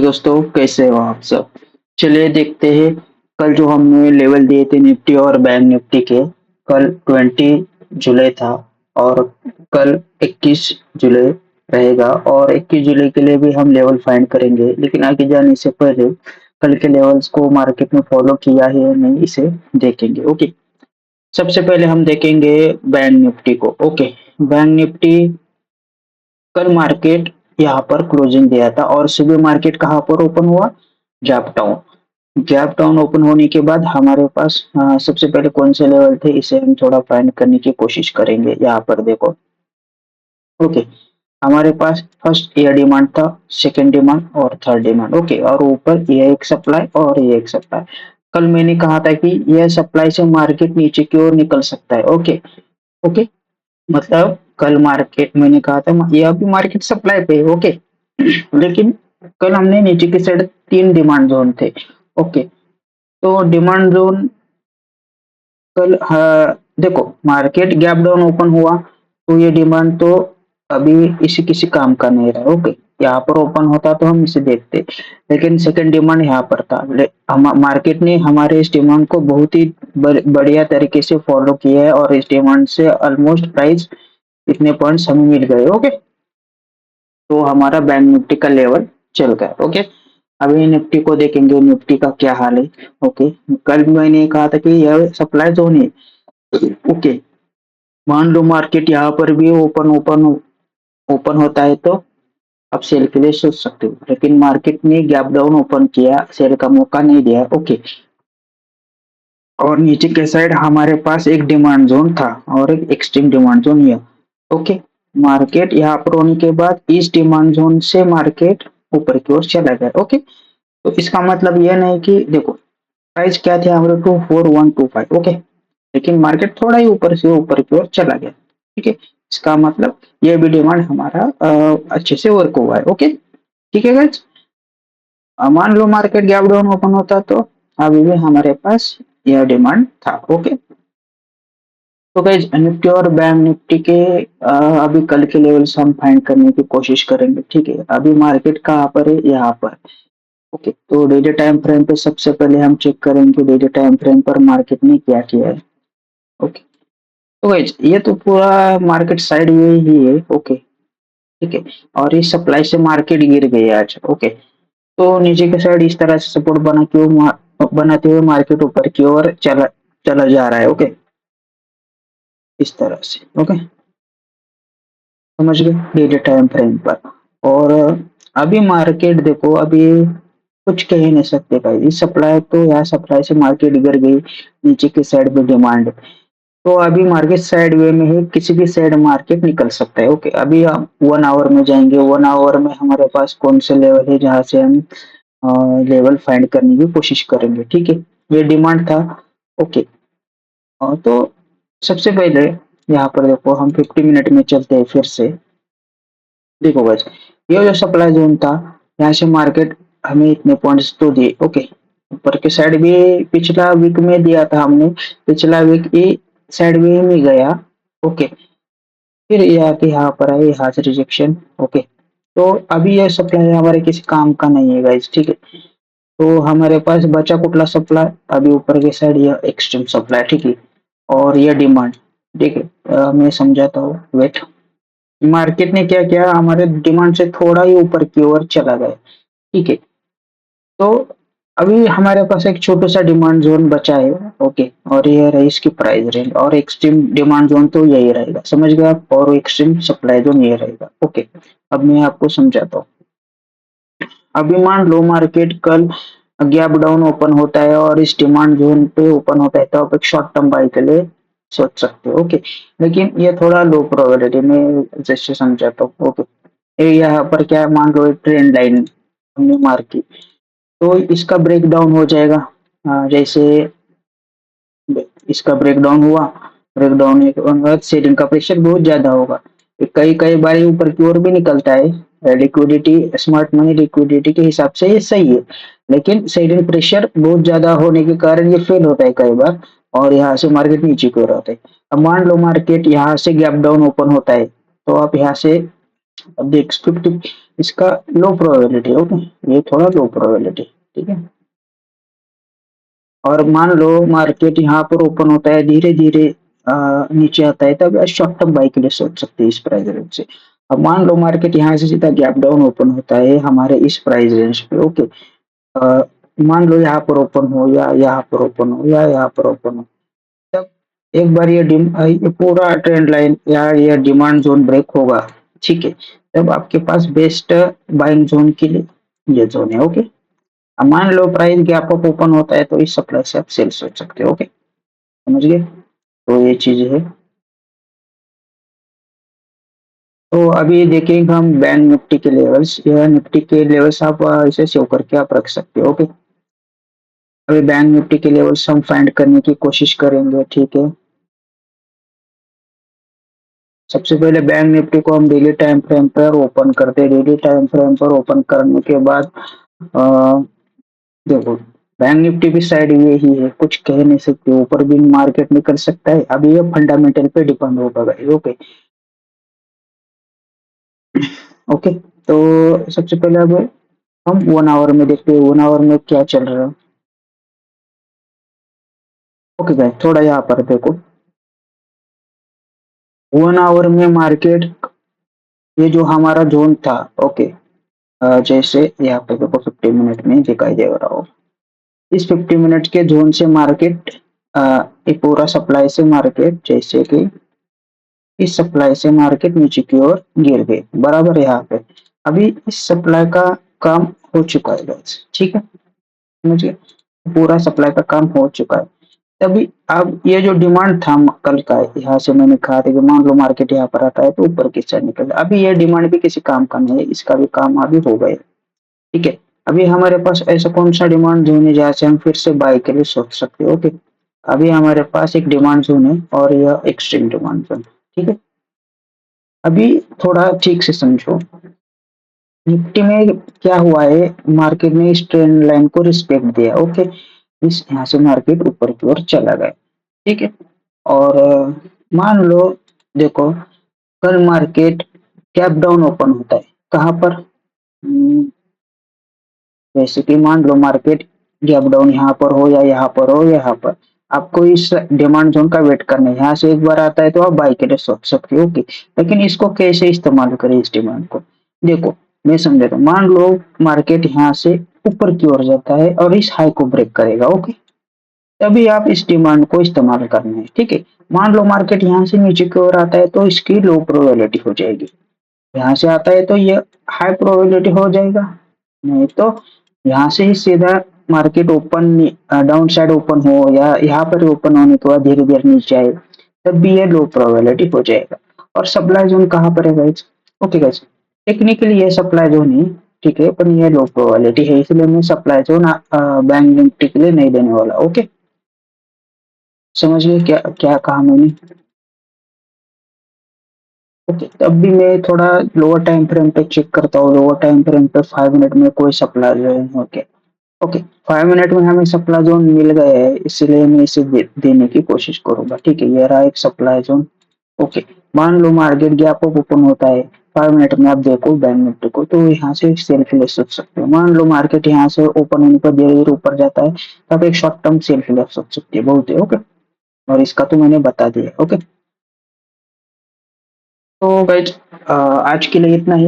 दोस्तों, कैसे हो आप सब? चलिए देखते हैं। कल जो हमने लेवल दिए थे निफ्टी और बैंक निफ्टी के, कल 20 जुलाई था और कल 21 जुलाई रहेगा और 21 जुलाई के लिए भी हम लेवल फाइंड करेंगे। लेकिन आगे जाने से पहले कल के लेवल्स को मार्केट में फॉलो किया है या नहीं, इसे देखेंगे। ओके, सबसे पहले हम देखेंगे बैंक निफ्टी को। ओके, बैंक निफ्टी कल मार्केट यहाँ पर क्लोजिंग दिया था और सुबह मार्केट कहाँ पर ओपन हुआ? Gap down. Gap down open होने के बाद हमारे पास सबसे पहले कौन से लेवल थे, इसे हम थोड़ा फाइंड करने की कोशिश करेंगे। यहाँ पर देखो। ओके, हमारे पास फर्स्ट ये डिमांड था, सेकंड डिमांड और थर्ड डिमांड। ओके, और ऊपर ये एक सप्लाई और ये एक सप्लाई। कल मैंने कहा था कि यह सप्लाई से मार्केट नीचे की ओर निकल सकता है। ओके। ओके, मतलब कल मार्केट मैंने कहा था ये अभी मार्केट सप्लाई पे है। ओके। लेकिन कल हमने नीचे की साइड 3 डिमांड जोन थे। ओके, तो डिमांड जोन कल देखो मार्केट गैप डाउन ओपन हुआ तो ये डिमांड तो अभी इसी किसी काम का नहीं रहा। ओके, यहाँ पर ओपन होता तो हम इसे देखते, लेकिन सेकंड डिमांड यहाँ पर था। मार्केट ने हमारे इस डिमांड को बहुत ही बढ़िया तरीके से फॉलो किया है और इस डिमांड से ऑलमोस्ट प्राइस इतने पॉइंट्स हमें मिल गए। ओके, तो हमारा बैंक निफ्टी का लेवल चल गया। ओके, अभी निफ्टी को देखेंगे, निफ्टी का क्या हाल है। ओके, कल मैंने कहा था कि यह सप्लाई जोन है। ओके, मान लो मार्केट यहाँ पर भी ओपन ओपन ओपन होता है तो आप सेल के लिए सोच सकते हो, लेकिन मार्केट ने गैप डाउन ओपन किया, सेल का मौका नहीं दिया। ओके, और नीचे के साइड हमारे पास एक डिमांड जोन था और एक एक्सट्रीम डिमांड जोन है। ओके, मार्केट यहाँ पर होने के बाद इस डिमांड जोन से मार्केट ऊपर की ओर चला गया। ओके, तो इसका मतलब यह नहीं कि देखो प्राइस क्या थे हमारे 24125। ओके, लेकिन मार्केट थोड़ा ही ऊपर से ऊपर की ओर चला गया। ठीक है, इसका मतलब ये भी डिमांड हमारा अच्छे से वर्क हुआ है। ओके, ठीक है गाइस। मान लो मार्केट गैप डाउन ओपन होता तो अभी भी हमारे पास यह डिमांड था। ओके, तो गाइस निफ्टी और बैंक निफ्टी के अभी कल के लेवल्स हम फाइंड करने की कोशिश करेंगे। ठीक है, अभी मार्केट कहाँ पर है? यहाँ पर। ओके, तो डेली टाइम फ्रेम पे सबसे पहले हम चेक करेंगे डेली टाइम फ्रेम पर मार्केट ने क्या किया है। ओके, तो गाइस ये तो पूरा मार्केट साइड में ही है। ओके, ठीक है, और इस सप्लाई से मार्केट गिर गई आज। ओके, तो नीचे के साइड इस तरह से सपोर्ट बनाते हुए मार्केट ऊपर की ओर चला चला जा रहा है। ओके, इस तरह से। ओके, समझ गए डेली टाइम फ्रेम पर। और अभी मार्केट देखो, अभी कुछ कह ही नहीं सकते भाई, इस सप्लाई तो यहाँ सप्लाई से मार्केट गिर गई, नीचे की साइड में डिमांड। तो अभी मार्केट साइड वे में है, किसी भी साइड मार्केट निकल सकता है। ओके, अभी हम 1 आवर में जाएंगे। 1 आवर में हमारे पास कौन से लेवल है जहाँ से हम लेवल फाइंड करने की कोशिश करेंगे। ठीक है, ये डिमांड था। ओके, तो सबसे पहले यहाँ पर देखो हम 50 मिनट में चलते हैं फिर से। देखो बस, ये जो सप्लाई जोन था, यहाँ से मार्केट हमें इतने पॉइंट्स तो दिए। ओके, ऊपर के साइड भी पिछला वीक में दिया था हमने, पिछला वीक ये साइड में गया। ओके, फिर ये आके यहाँ पर आए, यहाँ से रिजेक्शन। ओके, तो अभी ये सप्लाई हमारे किसी काम का नहीं है गाइस। ठीक है, तो हमारे पास बचा कुठला सप्लाई? अभी ऊपर के साइड ये एक्सट्रीम सप्लाई। ठीक है, और ये डिमांड। ठीक है, मैं समझाता हूँ, वेट। मार्केट ने क्या किया, हमारे डिमांड से थोड़ा ही ऊपर की ओर चला गया। ठीक है, तो अभी हमारे पास एक छोटा सा डिमांड जोन बचा है। ओके, और ये रही इसकी प्राइस रेंज, और एक्सट्रीम डिमांड जोन तो यही रहेगा, समझ गए आप, और एक्सट्रीम सप्लाई जोन ये रहेगा। ओके, अब मैं आपको समझाता हूँ। अभी मान लो मार्केट कल गैप डाउन ओपन होता है और इस डिमांड जोन पे ओपन होता है, तो आप एक शॉर्ट टर्म बाई के लिए सोच सकते हो। ओके, लेकिन ये थोड़ा लो प्रोबेबिलिटी में, जैसे समझाता हूँ। ओके, ये यहाँ पर क्या है, मान लो एक ट्रेंड लाइन हमने मार्क की, तो इसका ब्रेक डाउन हो जाएगा। जैसे इसका ब्रेकडाउन हुआ, ब्रेकडाउन होने के बाद सेलिंग का प्रेशर बहुत ज्यादा होगा, कई कई बार ऊपर की ओर भी निकलता है। लिक्विडिटी, स्मार्ट मनी लिक्विडिटी के हिसाब से ये सही है, लेकिन सेलिंग प्रेशर बहुत ज्यादा होने के कारण ये फेल होता है कई बार, और यहाँ से मार्केट नीचे की ओर आता है। अब मान लो मार्केट यहाँ से गैप डाउन ओपन होता है, तो आप यहाँ से अब देख 50 इसका लो प्रोबेबिलिटी, ओके, ये थोड़ा लो प्रोबेबिलिटी, ठीक है। और मान लो मार्केट यहाँ पर ओपन होता है, धीरे-धीरे नीचे आता है, तब शॉर्ट टर्म बाय के लिए सोच सकते हैं इस प्राइस रेंज से। अब मान लो मार्केट यहाँ से सीधा गैप डाउन ओपन होता है हमारे इस प्राइस रेंज पे, ओके। मान लो यहाँ पर ओपन हो या यहाँ पर ओपन हो या यहाँ पर ओपन हो, तब एक बार ये पूरा ट्रेंड लाइन या ये डिमांड जोन ब्रेक होगा, ठीक है। तब आपके पास बेस्ट बाइंग जोन के लिए ये जोन है, ओके। अब मान लो प्राइस गैप अप ओपन होता है तो इस सप्लाई से आप सेल सोच सकते हो, ओके, समझ गए। तो ये चीज है। तो अभी देखेंगे हम बैंक निफ्टी के लेवल्स, यह निफ्टी के लेवल्स आप इसे सेव करके आप रख सकते हो, ओके। अभी बैंक निफ्टी के लेवल्स हम फाइंड करने की कोशिश करेंगे, ठीक है। सबसे पहले बैंक निफ्टी को हम डेली टाइम फ्रेम पर ओपन करते हैं। डेली टाइम फ्रेम पर ओपन करने के बाद अ, देखो बैंक निफ्टी की साइड ये ही है, कुछ कह नहीं सकते, ऊपर भी मार्केट निकल सकता है। अभी ये फंडामेंटल पे डिपेंड होगा, ओके। ओके, तो सबसे पहले अब हम 1 आवर में देखते हैं 1 आवर में क्या चल रहा है। ओके गाइस, थोड़ा यहाँ पर देखो 1 आवर में मार्केट, ये जो हमारा जोन था, ओके। जैसे यहाँ पे देखो 50 मिनट में दिखाई दे रहा हो, इस 50 मिनट के जोन से मार्केट, ये पूरा सप्लाई से मार्केट, जैसे कि इस सप्लाई से मार्केट नीचे की ओर गिर गई, बराबर यहाँ पे। अभी इस सप्लाई का काम हो चुका है गाइस, ठीक है, समझिए, पूरा सप्लाई का काम हो चुका है। तभी अब ये जो डिमांड था कल का, यहाँ से मैंने कहा था कि मान लो मार्केट यहाँ पर आता है तो ऊपर की साइड निकल जाए। अभी ये डिमांड भी किसी काम का नहीं है, इसका भी काम अभी हो गया, ठीक है। अभी हमारे पास ऐसा कौन सा डिमांड जोन है जहाँ से हम फिर से बाय के लिए सोच सकते हैं, ओके। अभी हमारे पास एक डिमांड जोन है और यह एक्सट्रीम डिमांड जोन, ठीक है। अभी थोड़ा ठीक से समझो, निफ्टी में क्या हुआ है, मार्केट ने इस ट्रेंड लाइन को रिस्पेक्ट दिया, ओके। इस यहाँ से मार्केट ऊपर की ओर चला गया, ठीक है। और मान लो, देखो कल मार्केट गैप डाउन ओपन होता है कहाँ पर, जैसे कि मान लो मार्केट गैप डाउन यहाँ पर हो या यहाँ पर हो, यहाँ पर आपको इस डिमांड जोन का वेट करना है। यहाँ से एक बार आता है तो आप बाई के लिए सोच सकते हो, ओके। लेकिन इसको कैसे इस्तेमाल करें इस डिमांड को, देखो मैं समझाता हूँ। मान लो मार्केट यहाँ से ऊपर की ओर जाता है और इस हाई को ब्रेक करेगा, ओके। तभी आप इस डिमांड को इस्तेमाल करना है, ठीक है। मान लो मार्केट यहाँ से नीचे की ओर आता है तो इसकी लो प्रोबेबिलिटी हो जाएगी। यहाँ से आता है तो ये हाई प्रोबेबिलिटी हो जाएगा, नहीं तो यहाँ से ही सीधा market open, down side open हो या यहाँ पर ओपन होने के बाद धीरे धीरे नीचे आए, तब भी ये लो प्रोबेबिलिटी हो जाएगा। और सप्लाई जोन कहाँ पर है गाइस, ओके गाइस, टेक्निकली ये सप्लाई जोन है, ठीक है, पर ये लो प्रोबेबिलिटी है, इसलिए मैं सप्लाई जोन बैंक निफ्टी के लिए नहीं देने वाला, ओके। समझ गए क्या क्या कहा मैंने, ओके। तब भी मैं थोड़ा लोअर टाइम फ्रेम पे चेक करता हूँ। लोअर टाइम फ्रेम पे 5 मिनट में कोई supply zone, okay. Okay, 5 minute में हमें सप्लाई जोन मिल गए है, इसलिए मैं इसे देने की कोशिश करूंगा, ठीक है। ये रहा एक सप्लाई जोन, ओके। मान लो मार्केट गैप अप ओपन होता है 5 मिनट में, आप देखो बैंक निफ्टी को, तो यहाँ से सेल के लिए सोच सकते हो। मान लो मार्केट यहाँ से ओपन होने पर धीरे धीरे ऊपर जाता है, तो आप एक शॉर्ट टर्म सेल के लिए सोच सकते हो, बहुत है, ओके। और इसका तो मैंने बता दिया, ओके। तो गाइज आज के लिए इतना ही।